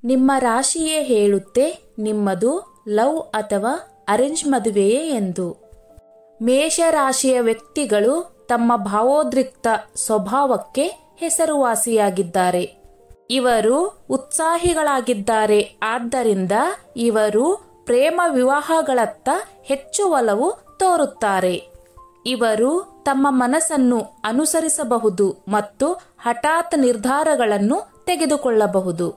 ನಿಮ್ಮ ರಾಶಿಯೇ ಹೇಳುತ್ತೆ ನಿಮ್ಮದು ಲವ್ ಅಥವಾ ಅರೇಂಜ್ ಮದುವೆಯೇ ಎಂದು. ಮೇಷರಾಶಿಯ ವ್ಯಕ್ತಿಗಳು ತಮ್ಮ ಭಾವೋದ್ರಿಕ್ತ ಸ್ವಭಾವಕ್ಕೆ ಹೆಸರುವಾಸಿಯಾಗಿದ್ದಾರೆ. ಇವರು ಉತ್ಸಾಹಿಗಳಾಗಿದ್ದಾರೆ. ಆದ್ದರಿಂದ ಇವರು ಪ್ರೇಮ ವಿವಾಹಗಳತ್ತ ಹೆಚ್ಚು ಒಲವು ತೋರುತ್ತಾರೆ. ಇವರು ತಮ್ಮ ಮನಸ್ಸನ್ನು ಅನುಸರಿಸಬಹುದು ಮತ್ತು ಹಠಾತ್ ನಿರ್ಧಾರಗಳನ್ನು ತೆಗೆದುಕೊಳ್ಳಬಹುದು.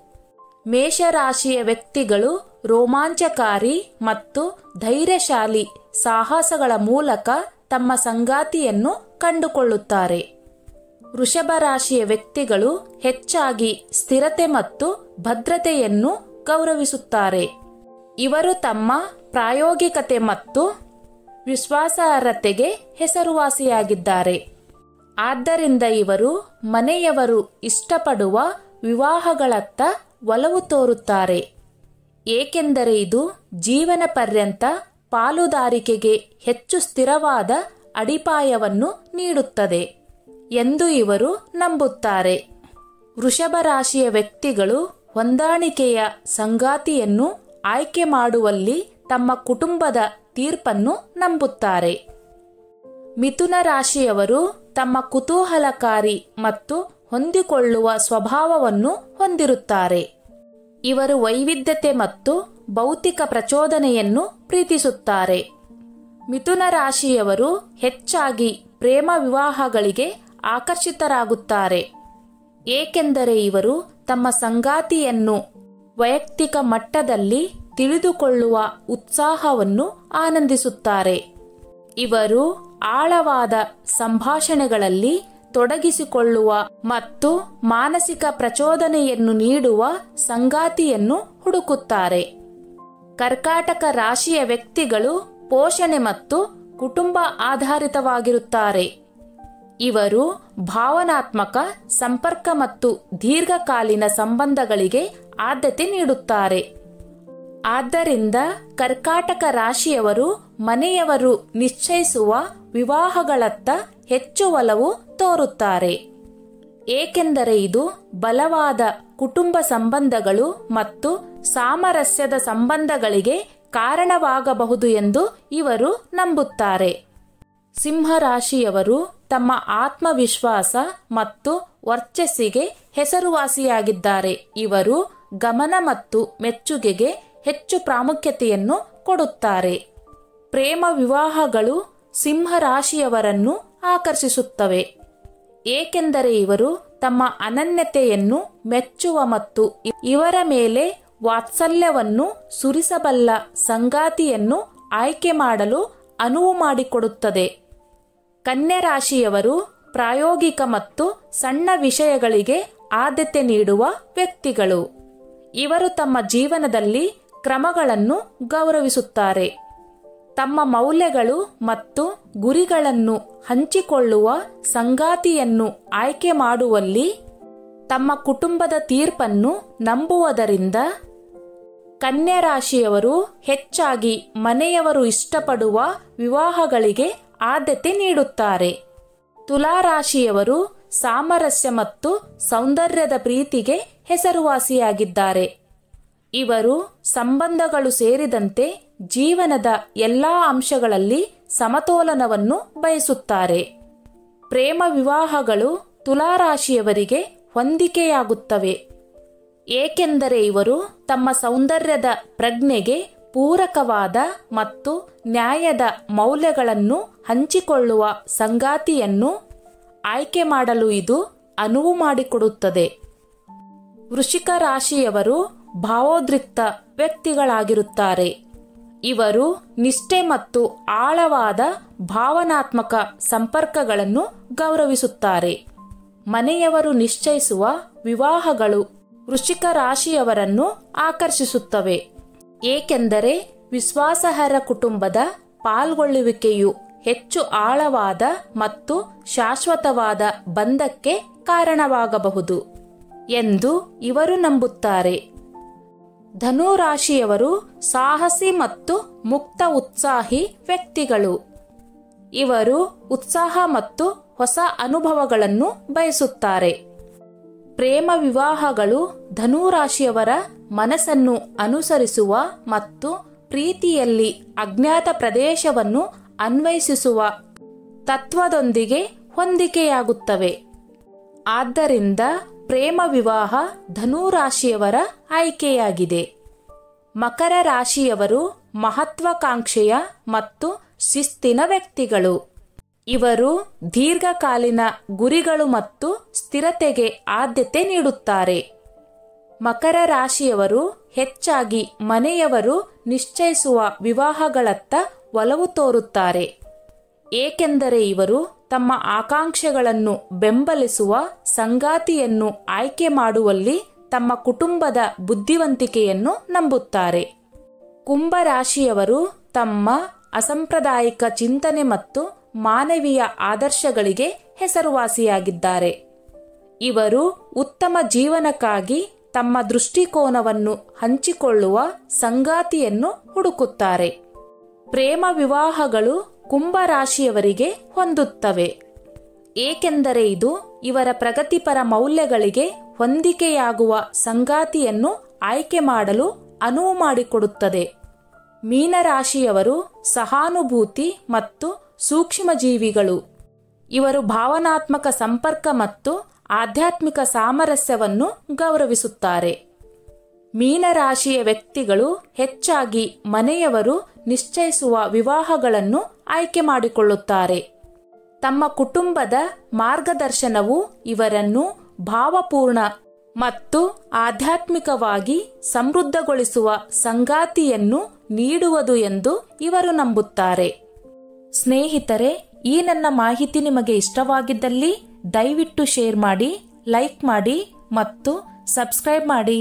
ಮೇಷರಾಶಿಯ ವ್ಯಕ್ತಿಗಳು ರೋಮಾಂಚಕಾರಿ ಮತ್ತು ಧೈರ್ಯಶಾಲಿ ಸಾಹಸಗಳ ಮೂಲಕ ತಮ್ಮ ಸಂಗಾತಿಯನ್ನು ಕಂಡುಕೊಳ್ಳುತ್ತಾರೆ. ವೃಷಭ ರಾಶಿಯ ವ್ಯಕ್ತಿಗಳು ಹೆಚ್ಚಾಗಿ ಸ್ಥಿರತೆ ಮತ್ತು ಭದ್ರತೆಯನ್ನು ಗೌರವಿಸುತ್ತಾರೆ. ಇವರು ತಮ್ಮ ಪ್ರಾಯೋಗಿಕತೆ ಮತ್ತು ವಿಶ್ವಾಸಾರ್ಹತೆಗೆ ಹೆಸರುವಾಸಿಯಾಗಿದ್ದಾರೆ. ಆದ್ದರಿಂದ ಇವರು ಮನೆಯವರು ಇಷ್ಟಪಡುವ ವಿವಾಹಗಳತ್ತ ಒಲವು ತೋರುತ್ತಾರೆ, ಏಕೆಂದರೆ ಇದು ಜೀವನ ಪರ್ಯಂತ ಪಾಲುದಾರಿಕೆಗೆ ಹೆಚ್ಚು ಸ್ಥಿರವಾದ ಅಡಿಪಾಯವನ್ನು ನೀಡುತ್ತದೆ ಎಂದು ಇವರು ನಂಬುತ್ತಾರೆ. ವೃಷಭ ರಾಶಿಯ ವ್ಯಕ್ತಿಗಳು ಹೊಂದಾಣಿಕೆಯ ಸಂಗಾತಿಯನ್ನು ಆಯ್ಕೆ ಮಾಡುವಲ್ಲಿ ತಮ್ಮ ಕುಟುಂಬದ ತೀರ್ಪನ್ನು ನಂಬುತ್ತಾರೆ. ಮಿಥುನ ರಾಶಿಯವರು ತಮ್ಮ ಕುತೂಹಲಕಾರಿ ಮತ್ತು ಹೊಂದಿಕೊಳ್ಳುವ ಸ್ವಭಾವವನ್ನು ಹೊಂದಿರುತ್ತಾರೆ. ಇವರು ವೈವಿಧ್ಯತೆ ಮತ್ತು ಭೌತಿಕ ಪ್ರಚೋದನೆಯನ್ನು ಪ್ರೀತಿಸುತ್ತಾರೆ. ಮಿಥುನ ರಾಶಿಯವರು ಹೆಚ್ಚಾಗಿ ಪ್ರೇಮ ವಿವಾಹಗಳಿಗೆ ಆಕರ್ಷಿತರಾಗುತ್ತಾರೆ, ಏಕೆಂದರೆ ಇವರು ತಮ್ಮ ಸಂಗಾತಿಯನ್ನು ವೈಯಕ್ತಿಕ ಮಟ್ಟದಲ್ಲಿ ತಿಳಿದುಕೊಳ್ಳುವ ಉತ್ಸಾಹವನ್ನು ಆನಂದಿಸುತ್ತಾರೆ. ಇವರು ಆಳವಾದ ಸಂಭಾಷಣೆಗಳಲ್ಲಿ ತೊಡಗಿಸಿಕೊಳ್ಳುವ ಮತ್ತು ಮಾನಸಿಕ ಪ್ರಚೋದನೆಯನ್ನು ನೀಡುವ ಸಂಗಾತಿಯನ್ನು ಹುಡುಕುತ್ತಾರೆ. ಕರ್ಕಾಟಕ ರಾಶಿಯ ವ್ಯಕ್ತಿಗಳು ಪೋಷಣೆ ಮತ್ತು ಕುಟುಂಬ ಆಧಾರಿತವಾಗಿರುತ್ತಾರೆ. ಇವರು ಭಾವನಾತ್ಮಕ ಸಂಪರ್ಕ ಮತ್ತು ದೀರ್ಘಕಾಲೀನ ಸಂಬಂಧಗಳಿಗೆ ಆದ್ಯತೆ ನೀಡುತ್ತಾರೆ. ಆದ್ದರಿಂದ ಕರ್ಕಾಟಕ ರಾಶಿಯವರು ಮನೆಯವರು ನಿಶ್ಚಯಿಸುವ ವಿವಾಹಗಳತ್ತ ಹೆಚ್ಚು ಒಲವು ತೋರುತ್ತಾರೆ, ಏಕೆಂದರೆ ಇದು ಬಲವಾದ ಕುಟುಂಬ ಸಂಬಂಧಗಳು ಮತ್ತು ಸಾಮರಸ್ಯದ ಸಂಬಂಧಗಳಿಗೆ ಕಾರಣವಾಗಬಹುದು ಎಂದು ಇವರು ನಂಬುತ್ತಾರೆ. ಸಿಂಹರಾಶಿಯವರು ತಮ್ಮ ಆತ್ಮವಿಶ್ವಾಸ ಮತ್ತು ವರ್ಚಸ್ಸಿಗೆ ಹೆಸರುವಾಸಿಯಾಗಿದ್ದಾರೆ. ಇವರು ಗಮನ ಮತ್ತು ಮೆಚ್ಚುಗೆಗೆ ಹೆಚ್ಚು ಪ್ರಾಮುಖ್ಯತೆಯನ್ನು ಕೊಡುತ್ತಾರೆ. ಪ್ರೇಮ ವಿವಾಹಗಳು ಸಿಂಹರಾಶಿಯವರನ್ನು ಆಕರ್ಷಿಸುತ್ತವೆ, ಏಕೆಂದರೆ ಇವರು ತಮ್ಮ ಅನನ್ಯತೆಯನ್ನು ಮೆಚ್ಚುವ ಮತ್ತು ಇವರ ಮೇಲೆ ವಾತ್ಸಲ್ಯವನ್ನು ಸುರಿಸಬಲ್ಲ ಸಂಗಾತಿಯನ್ನು ಆಯ್ಕೆ ಮಾಡಲು ಅನುವು ಮಾಡಿಕೊಡುತ್ತದೆ. ಕನ್ಯಾ ರಾಶಿಯವರು ಪ್ರಾಯೋಗಿಕ ಮತ್ತು ಸಣ್ಣ ವಿಷಯಗಳಿಗೆ ಆದ್ಯತೆ ನೀಡುವ ವ್ಯಕ್ತಿಗಳು. ಇವರು ತಮ್ಮ ಜೀವನದಲ್ಲಿ ಕ್ರಮಗಳನ್ನು ಗೌರವಿಸುತ್ತಾರೆ. ತಮ್ಮ ಮೌಲ್ಯಗಳು ಮತ್ತು ಗುರಿಗಳನ್ನು ಹಂಚಿಕೊಳ್ಳುವ ಸಂಗಾತಿಯನ್ನು ಆಯ್ಕೆ ಮಾಡುವಲ್ಲಿ ತಮ್ಮ ಕುಟುಂಬದ ತೀರ್ಪನ್ನು ನಂಬುವುದರಿಂದ ಕನ್ಯಾ ರಾಶಿಯವರು ಹೆಚ್ಚಾಗಿ ಮನೆಯವರು ಇಷ್ಟಪಡುವ ವಿವಾಹಗಳಿಗೆ ಆದ್ಯತೆ ನೀಡುತ್ತಾರೆ. ತುಲಾ ರಾಶಿಯವರು ಸಾಮರಸ್ಯ ಮತ್ತು ಸೌಂದರ್ಯದ ಪ್ರೀತಿಗೆ ಹೆಸರುವಾಸಿಯಾಗಿದ್ದಾರೆ. ಇವರು ಸಂಬಂಧಗಳು ಸೇರಿದಂತೆ ಜೀವನದ ಎಲ್ಲಾ ಅಂಶಗಳಲ್ಲಿ ಸಮತೋಲನವನ್ನು ಬಯಸುತ್ತಾರೆ. ಪ್ರೇಮ ವಿವಾಹಗಳು ತುಲಾರಾಶಿಯವರಿಗೆ ಹೊಂದಿಕೆಯಾಗುತ್ತವೆ, ಏಕೆಂದರೆ ಇವರು ತಮ್ಮ ಸೌಂದರ್ಯದ ಪ್ರಜ್ಞೆಗೆ ಪೂರಕವಾದ ಮತ್ತು ನ್ಯಾಯದ ಮೌಲ್ಯಗಳನ್ನು ಹಂಚಿಕೊಳ್ಳುವ ಸಂಗಾತಿಯನ್ನು ಆಯ್ಕೆ ಮಾಡಲು ಇದು ಅನುವು ಮಾಡಿಕೊಡುತ್ತದೆ. ವೃಶ್ಚಿಕ ರಾಶಿಯವರು ಭಾವೋದ್ರಿಕ್ತ ವ್ಯಕ್ತಿಗಳಾಗಿರುತ್ತಾರೆ. ಇವರು ನಿಷ್ಠೆ ಮತ್ತು ಆಳವಾದ ಭಾವನಾತ್ಮಕ ಸಂಪರ್ಕಗಳನ್ನು ಗೌರವಿಸುತ್ತಾರೆ. ಮನೆಯವರು ನಿಶ್ಚಯಿಸುವ ವಿವಾಹಗಳು ವೃಶ್ಚಿಕ ರಾಶಿಯವರನ್ನು ಆಕರ್ಷಿಸುತ್ತವೆ, ಏಕೆಂದರೆ ವಿಶ್ವಾಸಾರ್ಹ ಕುಟುಂಬದ ಪಾಲ್ಗೊಳ್ಳುವಿಕೆಯು ಹೆಚ್ಚು ಆಳವಾದ ಮತ್ತು ಶಾಶ್ವತವಾದ ಬಂಧಕ್ಕೆ ಕಾರಣವಾಗಬಹುದು ಎಂದು ಇವರು ನಂಬುತ್ತಾರೆ. ಧನು ರಾಶಿಯವರು ಸಾಹಸಿ ಮತ್ತು ಮುಕ್ತ ಉತ್ಸಾಹಿ ವ್ಯಕ್ತಿಗಳು. ಇವರು ಉತ್ಸಾಹ ಮತ್ತು ಹೊಸ ಅನುಭವಗಳನ್ನು ಬಯಸುತ್ತಾರೆ. ಪ್ರೇಮ ವಿವಾಹಗಳು ಧನುರಾಶಿಯವರ ಮನಸ್ಸನ್ನು ಅನುಸರಿಸುವ ಮತ್ತು ಪ್ರೀತಿಯಲ್ಲಿ ಅಜ್ಞಾತ ಪ್ರದೇಶವನ್ನು ಅನ್ವಯಿಸುವ ತತ್ವದೊಂದಿಗೆ ಹೊಂದಿಕೆಯಾಗುತ್ತವೆ. ಆದ್ದರಿಂದ ಪ್ರೇಮ ವಿವಾಹ ಧನುರಾಶಿಯವರ ಆಯ್ಕೆಯಾಗಿದೆ. ಮಕರ ರಾಶಿಯವರು ಮಹತ್ವಾಕಾಂಕ್ಷೆಯ ಮತ್ತು ಶಿಸ್ತಿನ ವ್ಯಕ್ತಿಗಳು. ಇವರು ದೀರ್ಘಕಾಲೀನ ಗುರಿಗಳು ಮತ್ತು ಸ್ಥಿರತೆಗೆ ಆದ್ಯತೆ ನೀಡುತ್ತಾರೆ. ಮಕರ ರಾಶಿಯವರು ಹೆಚ್ಚಾಗಿ ಮನೆಯವರು ನಿಶ್ಚಯಿಸುವ ವಿವಾಹಗಳತ್ತ ಒಲವು ತೋರುತ್ತಾರೆ, ಏಕೆಂದರೆ ಇವರು ತಮ್ಮ ಆಕಾಂಕ್ಷೆಗಳನ್ನು ಬೆಂಬಲಿಸುವ ಸಂಗಾತಿಯನ್ನು ಆಯ್ಕೆ ಮಾಡುವಲ್ಲಿ ತಮ್ಮ ಕುಟುಂಬದ ಬುದ್ಧಿವಂತಿಕೆಯನ್ನು ನಂಬುತ್ತಾರೆ. ಕುಂಭ ರಾಶಿಯವರು ತಮ್ಮ ಅಸಾಂಪ್ರದಾಯಿಕ ಚಿಂತನೆ ಮತ್ತು ಮಾನವೀಯ ಆದರ್ಶಗಳಿಗೆ ಹೆಸರುವಾಸಿಯಾಗಿದ್ದಾರೆ. ಇವರು ಉತ್ತಮ ಜೀವನಕ್ಕಾಗಿ ತಮ್ಮ ದೃಷ್ಟಿಕೋನವನ್ನು ಹಂಚಿಕೊಳ್ಳುವ ಸಂಗಾತಿಯನ್ನು ಹುಡುಕುತ್ತಾರೆ. ಪ್ರೇಮ ವಿವಾಹಗಳು ಕುಂಭ ರಾಶಿಯವರಿಗೆ ಹೊಂದುತ್ತವೆ, ಏಕೆಂದರೆ ಇದು ಇವರ ಪ್ರಗತಿಪರ ಮೌಲ್ಯಗಳಿಗೆ ಹೊಂದಿಕೆಯಾಗುವ ಸಂಗಾತಿಯನ್ನು ಆಯ್ಕೆ ಮಾಡಲು ಅನುವು ಮಾಡಿಕೊಡುತ್ತದೆ. ಮೀನರಾಶಿಯವರು ಸಹಾನುಭೂತಿ ಮತ್ತು ಸೂಕ್ಷ್ಮ ಜೀವಿಗಳು. ಇವರು ಭಾವನಾತ್ಮಕ ಸಂಪರ್ಕ ಮತ್ತು ಆಧ್ಯಾತ್ಮಿಕ ಸಾಮರಸ್ಯವನ್ನು ಗೌರವಿಸುತ್ತಾರೆ. ಮೀನರಾಶಿಯ ವ್ಯಕ್ತಿಗಳು ಹೆಚ್ಚಾಗಿ ಮನೆಯವರು ನಿಶ್ಚಯಿಸುವ ವಿವಾಹಗಳನ್ನು ಆಯ್ಕೆ ಮಾಡಿಕೊಳ್ಳುತ್ತಾರೆ. ತಮ್ಮ ಕುಟುಂಬದ ಮಾರ್ಗದರ್ಶನವು ಇವರನ್ನು ಭಾವಪೂರ್ಣ ಮತ್ತು ಆಧ್ಯಾತ್ಮಿಕವಾಗಿ ಸಮೃದ್ಧಗೊಳಿಸುವ ಸಂಗಾತಿಯನ್ನು ನೀಡುವುದು ಎಂದು ಇವರು ನಂಬುತ್ತಾರೆ. ಸ್ನೇಹಿತರೆ, ಈ ನನ್ನ ಮಾಹಿತಿ ನಿಮಗೆ ಇಷ್ಟವಾಗಿದ್ದಲ್ಲಿ ದಯವಿಟ್ಟು ಶೇರ್ ಮಾಡಿ, ಲೈಕ್ ಮಾಡಿ ಮತ್ತು ಸಬ್ಸ್ಕ್ರೈಬ್ ಮಾಡಿ.